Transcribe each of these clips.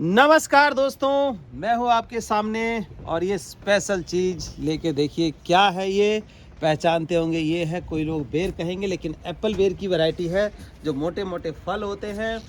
नमस्कार दोस्तों, मैं हूं आपके सामने और ये स्पेशल चीज़ लेके देखिए क्या है। ये पहचानते होंगे, ये है, कोई लोग बेर कहेंगे लेकिन एप्पल बेर की वैरायटी है जो मोटे मोटे फल होते हैं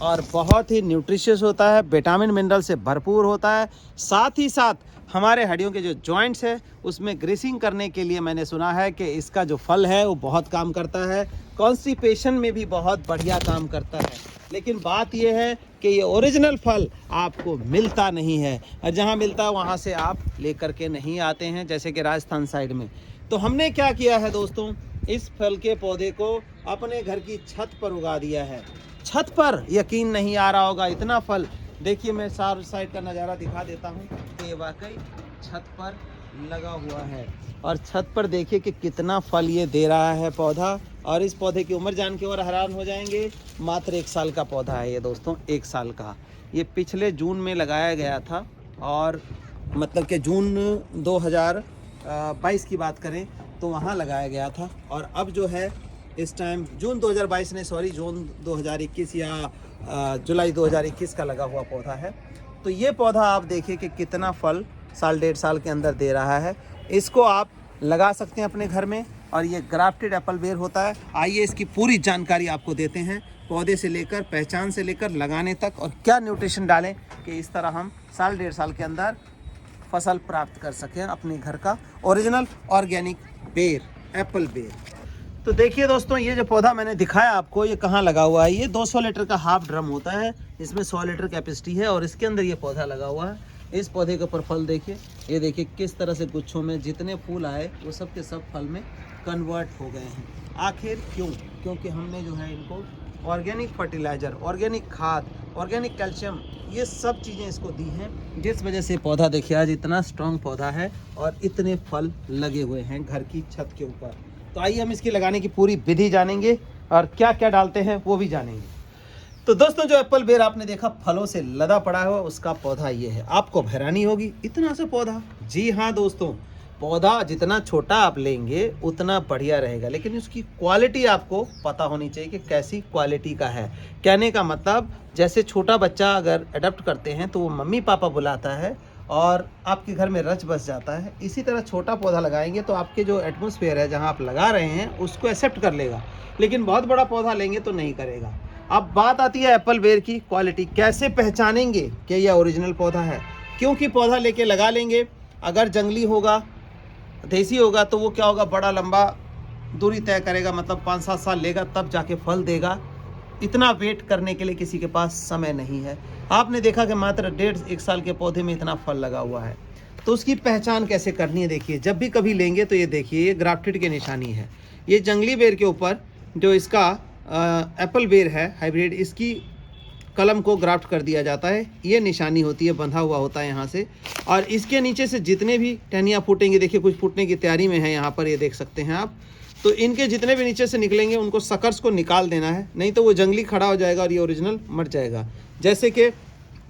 और बहुत ही न्यूट्रिशियस होता है, विटामिन मिनरल से भरपूर होता है। साथ ही साथ हमारे हड्डियों के जो जॉइंट्स है उसमें ग्रीसिंग करने के लिए मैंने सुना है कि इसका जो फल है वो बहुत काम करता है। कॉन्स्टिपेशन में भी बहुत बढ़िया काम करता है। लेकिन बात यह है कि ये ओरिजिनल फल आपको मिलता नहीं है और जहाँ मिलता है वहाँ से आप लेकर के नहीं आते हैं, जैसे कि राजस्थान साइड में। तो हमने क्या किया है दोस्तों, इस फल के पौधे को अपने घर की छत पर उगा दिया है। छत पर यकीन नहीं आ रहा होगा, इतना फल देखिए। मैं चारों साइड का नज़ारा दिखा देता हूँ कि ये वाकई छत पर लगा हुआ है और छत पर देखिए कि कितना फल ये दे रहा है पौधा। और इस पौधे की उम्र जान के और हैरान हो जाएंगे, मात्र 1 साल का पौधा है ये दोस्तों, 1 साल का। ये पिछले जून में लगाया गया था और मतलब कि जून 2022 की बात करें तो वहाँ लगाया गया था। और अब जो है इस टाइम जून 2022 ने जून 2021 या जुलाई 2021 का लगा हुआ पौधा है। तो ये पौधा आप देखिए कि कितना फल साल 1.5 साल के अंदर दे रहा है। इसको आप लगा सकते हैं अपने घर में और ये ग्राफ्टेड एप्पल बेर होता है। आइए इसकी पूरी जानकारी आपको देते हैं, पौधे से लेकर, पहचान से लेकर लगाने तक, और क्या न्यूट्रिशन डालें कि इस तरह हम साल 1.5 साल के अंदर फसल प्राप्त कर सकें अपने घर का ओरिजिनल ऑर्गेनिक बेर, एप्पल बेर। तो देखिए दोस्तों, ये जो पौधा मैंने दिखाया आपको, ये कहाँ लगा हुआ है। ये 200 लीटर का हाफ ड्रम होता है, इसमें 100 लीटर कैपेसिटी है और इसके अंदर ये पौधा लगा हुआ है। इस पौधे के ऊपर फल देखिए, ये देखिए किस तरह से गुच्छों में जितने फूल आए वो सब के सब फल में कन्वर्ट हो गए हैं। आखिर क्यों? क्योंकि हमने जो है इनको ऑर्गेनिक फर्टिलाइज़र, ऑर्गेनिक खाद, ऑर्गेनिक कैल्शियम, ये सब चीज़ें इसको दी हैं, जिस वजह से पौधा देखिए आज इतना स्ट्रॉन्ग पौधा है और इतने फल लगे हुए हैं घर की छत के ऊपर। तो आइए हम इसकी लगाने की पूरी विधि जानेंगे और क्या क्या डालते हैं वो भी जानेंगे। तो दोस्तों, जो एप्पल बेर आपने देखा फलों से लदा पड़ा हुआ, उसका पौधा ये है। आपको हैरानी होगी, इतना सा पौधा। जी हाँ दोस्तों, पौधा जितना छोटा आप लेंगे उतना बढ़िया रहेगा, लेकिन उसकी क्वालिटी आपको पता होनी चाहिए कि कैसी क्वालिटी का है। कहने का मतलब, जैसे छोटा बच्चा अगर अडॉप्ट करते हैं तो वो मम्मी पापा बुलाता है और आपके घर में रच बस जाता है, इसी तरह छोटा पौधा लगाएंगे तो आपके जो एटमॉस्फेयर है जहाँ आप लगा रहे हैं उसको एक्सेप्ट कर लेगा, लेकिन बहुत बड़ा पौधा लेंगे तो नहीं करेगा। अब बात आती है एप्पल बेर की क्वालिटी। कैसे पहचानेंगे कि यह ओरिजिनल पौधा है? क्योंकि पौधा लेके लगा लेंगे, अगर जंगली होगा, देसी होगा, तो वो क्या होगा, बड़ा लंबा दूरी तय करेगा, मतलब 5-7 साल लेगा तब जाके फल देगा। इतना वेट करने के लिए किसी के पास समय नहीं है। आपने देखा कि मात्र 1.5-1 साल के पौधे में इतना फल लगा हुआ है। तो उसकी पहचान कैसे करनी है? देखिए, जब भी कभी लेंगे तो ये देखिए, ये ग्राफ्टेड की निशानी है। ये जंगली बेर के ऊपर जो इसका एप्पल बेर है हाइब्रिड, इसकी कलम को ग्राफ्ट कर दिया जाता है। ये निशानी होती है, बंधा हुआ होता है यहाँ से, और इसके नीचे से जितने भी टहनियाँ फूटेंगी, देखिए कुछ फूटने की तैयारी में है यहाँ पर, ये देख सकते हैं आप। तो इनके जितने भी नीचे से निकलेंगे उनको सकर्स को निकाल देना है, नहीं तो वो जंगली खड़ा हो जाएगा और ये ओरिजिनल मर जाएगा, जैसे कि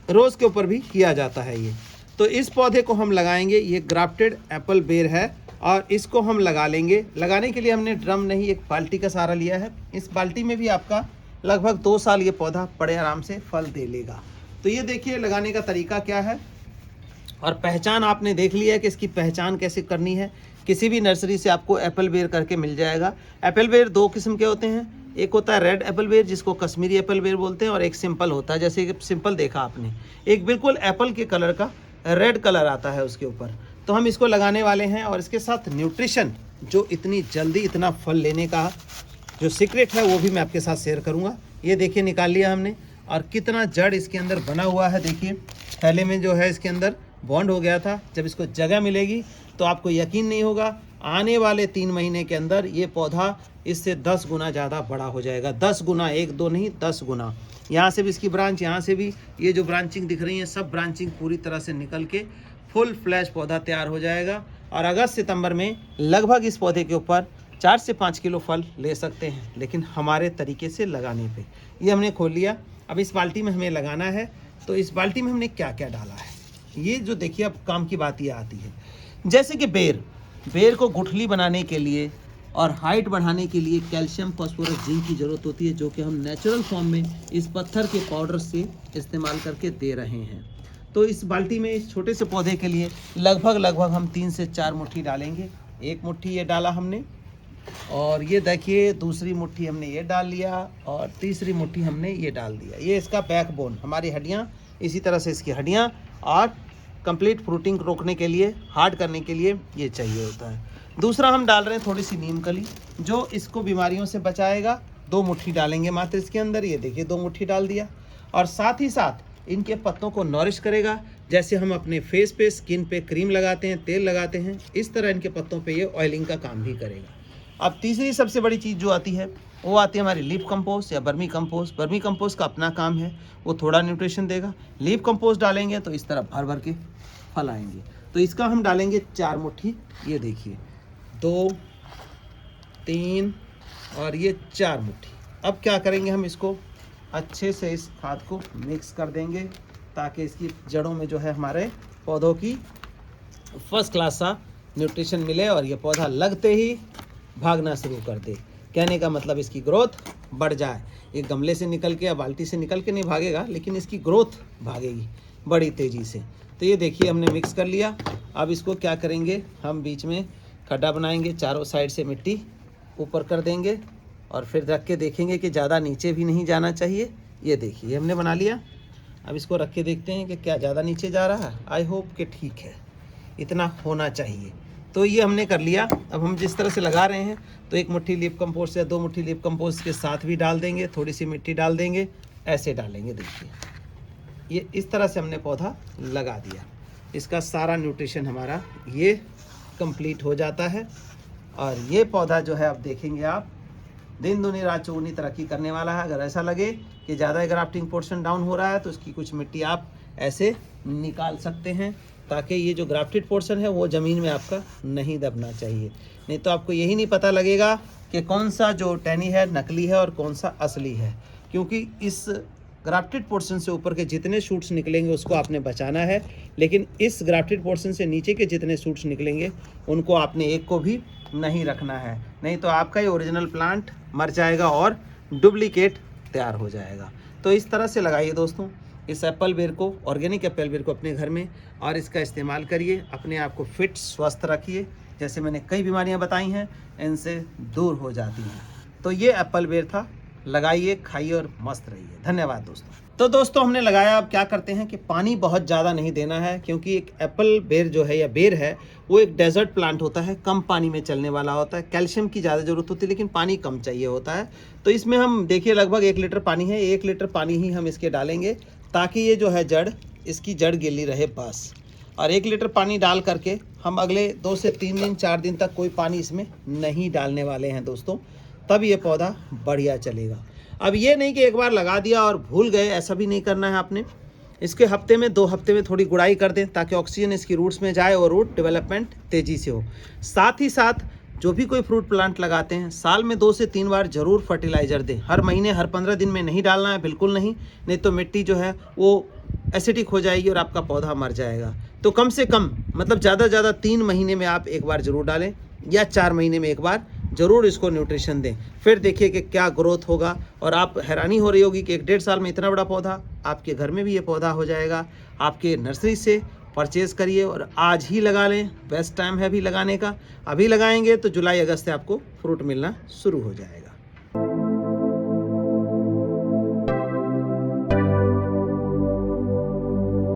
रोज़ के ऊपर भी किया जाता है ये। तो इस पौधे को हम लगाएंगे, ये ग्राफ्टेड एप्पल बेर है और इसको हम लगा लेंगे। लगाने के लिए हमने ड्रम नहीं, एक बाल्टी का सहारा लिया है। इस बाल्टी में भी आपका लगभग 2 साल ये पौधा बड़े आराम से फल दे लेगा। तो ये देखिए लगाने का तरीका क्या है, और पहचान आपने देख लिया है कि इसकी पहचान कैसे करनी है। किसी भी नर्सरी से आपको एप्पल बेर करके मिल जाएगा। एप्पल बेर 2 किस्म के होते हैं, एक होता है रेड एप्पल बेर जिसको कश्मीरी एप्पल बेर बोलते हैं, और एक सिंपल होता है, जैसे कि सिंपल देखा आपने, एक बिल्कुल एप्पल के कलर का रेड कलर आता है उसके ऊपर। तो हम इसको लगाने वाले हैं और इसके साथ न्यूट्रिशन, जो इतनी जल्दी इतना फल लेने का जो सीक्रेट है वो भी मैं आपके साथ शेयर करूंगा। ये देखिए निकाल लिया हमने, और कितना जड़ इसके अंदर बना हुआ है। देखिए थैले में जो है इसके अंदर बॉन्ड हो गया था। जब इसको जगह मिलेगी तो आपको यकीन नहीं होगा, आने वाले 3 महीने के अंदर ये पौधा इससे 10 गुना ज़्यादा बड़ा हो जाएगा। 10 गुना, 1-2 नहीं, 10 गुना। यहाँ से भी इसकी ब्रांच, यहाँ से भी ये जो ब्रांचिंग दिख रही है, सब ब्रांचिंग पूरी तरह से निकल के फुल फ्लैश पौधा तैयार हो जाएगा। और अगस्त-सितंबर में लगभग इस पौधे के ऊपर 4 से 5 किलो फल ले सकते हैं, लेकिन हमारे तरीके से लगाने पे। ये हमने खोल लिया। अब इस बाल्टी में हमें लगाना है। तो इस बाल्टी में हमने क्या क्या डाला है, ये जो देखिए अब काम की बात ये आती है। जैसे कि बेर को गुठली बनाने के लिए और हाइट बढ़ाने के लिए कैल्शियम, फास्फोरस, जिंक की ज़रूरत होती है, जो कि हम नेचुरल फॉर्म में इस पत्थर के पाउडर से इस्तेमाल करके दे रहे हैं। तो इस बाल्टी में इस छोटे से पौधे के लिए लगभग हम 3 से 4 मुट्ठी डालेंगे। 1 मुट्ठी ये डाला हमने, और ये देखिए दूसरी मुट्ठी हमने ये डाल लिया, और तीसरी मुट्ठी हमने ये डाल दिया। ये इसका बैकबोन, हमारी हड्डियाँ, इसी तरह से इसकी हड्डियाँ, और कंप्लीट फ्रूटिंग रोकने के लिए, हार्ड करने के लिए ये चाहिए होता है। दूसरा हम डाल रहे हैं थोड़ी सी नीम कली, जो इसको बीमारियों से बचाएगा। 2 मुट्ठी डालेंगे मात्र इसके अंदर, ये देखिए 2 मुट्ठी डाल दिया। और साथ ही साथ इनके पत्तों को नॉरिश करेगा, जैसे हम अपने फेस पे, स्किन पे क्रीम लगाते हैं, तेल लगाते हैं, इस तरह इनके पत्तों पे ये ऑयलिंग का काम भी करेगा। अब तीसरी सबसे बड़ी चीज़ जो आती है, वो आती है हमारी लीफ कंपोस्ट या बर्मी कंपोस्ट। बर्मी कंपोस्ट का अपना काम है, वो थोड़ा न्यूट्रिशन देगा। लीफ कंपोस्ट डालेंगे तो इस तरह भर भर के फल आएंगे। तो इसका हम डालेंगे 4 मुट्ठी, ये देखिए 2, 3 और ये 4 मुट्ठी। अब क्या करेंगे, हम इसको अच्छे से इस खाद को मिक्स कर देंगे, ताकि इसकी जड़ों में जो है हमारे पौधों की फर्स्ट क्लास सा न्यूट्रिशन मिले, और ये पौधा लगते ही भागना शुरू कर दे। कहने का मतलब इसकी ग्रोथ बढ़ जाए। ये गमले से निकल के या बाल्टी से निकल के नहीं भागेगा, लेकिन इसकी ग्रोथ भागेगी बड़ी तेज़ी से। तो ये देखिए हमने मिक्स कर लिया। अब इसको क्या करेंगे, हम बीच में खड्डा बनाएंगे, चारों साइड से मिट्टी ऊपर कर देंगे, और फिर रख के देखेंगे कि ज़्यादा नीचे भी नहीं जाना चाहिए। ये देखिए हमने बना लिया। अब इसको रख के देखते हैं कि क्या ज़्यादा नीचे जा रहा है। आई होप कि ठीक है, इतना होना चाहिए। तो ये हमने कर लिया। अब हम जिस तरह से लगा रहे हैं, तो 1 मुट्ठी लीफ कंपोस्ट या 2 मुट्ठी लीफ कंपोस्ट के साथ भी डाल देंगे, थोड़ी सी मिट्टी डाल देंगे, ऐसे डालेंगे। देखिए ये इस तरह से हमने पौधा लगा दिया। इसका सारा न्यूट्रिशन हमारा ये कंप्लीट हो जाता है, और ये पौधा जो है अब देखेंगे आप, दिन दुनी रात चौगुनी तरक्की करने वाला है। अगर ऐसा लगे कि ज़्यादा ग्राफ्टिंग पोर्शन डाउन हो रहा है, तो इसकी कुछ मिट्टी आप ऐसे निकाल सकते हैं, ताकि ये जो ग्राफ्टेड पोर्शन है वो ज़मीन में आपका नहीं दबना चाहिए। नहीं तो आपको यही नहीं पता लगेगा कि कौन सा जो टहनी है नकली है और कौन सा असली है, क्योंकि इस ग्राफ्टेड पोर्शन से ऊपर के जितने शूट्स निकलेंगे उसको आपने बचाना है, लेकिन इस ग्राफ्टेड पोर्शन से नीचे के जितने शूट्स निकलेंगे उनको आपने एक को भी नहीं रखना है। नहीं तो आपका ये ओरिजिनल प्लांट मर जाएगा और डुप्लीकेट तैयार हो जाएगा। तो इस तरह से लगाइए दोस्तों इस एप्पल बेर को, ऑर्गेनिक एप्पल बेर को अपने घर में, और इसका इस्तेमाल करिए। अपने आप को फिट, स्वस्थ रखिए। जैसे मैंने कई बीमारियां बताई हैं, इनसे दूर हो जाती हैं। तो ये एप्पल बेर था, लगाइए, खाइए और मस्त रहिए। धन्यवाद दोस्तों। तो दोस्तों हमने लगाया। अब क्या करते हैं कि पानी बहुत ज़्यादा नहीं देना है, क्योंकि एक एप्पल बेर जो है या बेर है वो एक डेजर्ट प्लांट होता है, कम पानी में चलने वाला होता है। कैल्शियम की ज़्यादा ज़रूरत होती है, लेकिन पानी कम चाहिए होता है। तो इसमें हम देखिए लगभग 1 लीटर पानी है, 1 लीटर पानी ही हम इसके डालेंगे, ताकि ये जो है जड़, इसकी जड़ गिली रहे बस। और 1 लीटर पानी डाल करके हम अगले 2 से 3 दिन 4 दिन तक कोई पानी इसमें नहीं डालने वाले हैं दोस्तों, तब ये पौधा बढ़िया चलेगा। अब ये नहीं कि एक बार लगा दिया और भूल गए, ऐसा भी नहीं करना है आपने। इसके हफ्ते में 2 हफ्ते में थोड़ी गुड़ाई कर दें, ताकि ऑक्सीजन इसकी रूट्स में जाए और रूट डेवलपमेंट तेज़ी से हो। साथ ही साथ जो भी कोई फ्रूट प्लांट लगाते हैं, साल में 2 से 3 बार ज़रूर फर्टिलाइज़र दें। हर महीने, हर 15 दिन में नहीं डालना है, बिल्कुल नहीं। नहीं तो मिट्टी जो है वो एसिडिक हो जाएगी और आपका पौधा मर जाएगा। तो कम से कम, मतलब ज़्यादा से ज़्यादा 3 महीने में आप एक बार ज़रूर डालें, या 4 महीने में एक बार ज़रूर इसको न्यूट्रिशन दें। फिर देखिए कि क्या ग्रोथ होगा, और आप हैरानी हो रही होगी कि 1-1.5 साल में इतना बड़ा पौधा आपके घर में भी ये पौधा हो जाएगा। आपके नर्सरी से परचेज़ करिए और आज ही लगा लें, बेस्ट टाइम है अभी लगाने का। अभी लगाएंगे तो जुलाई अगस्त से आपको फ्रूट मिलना शुरू हो जाएगा।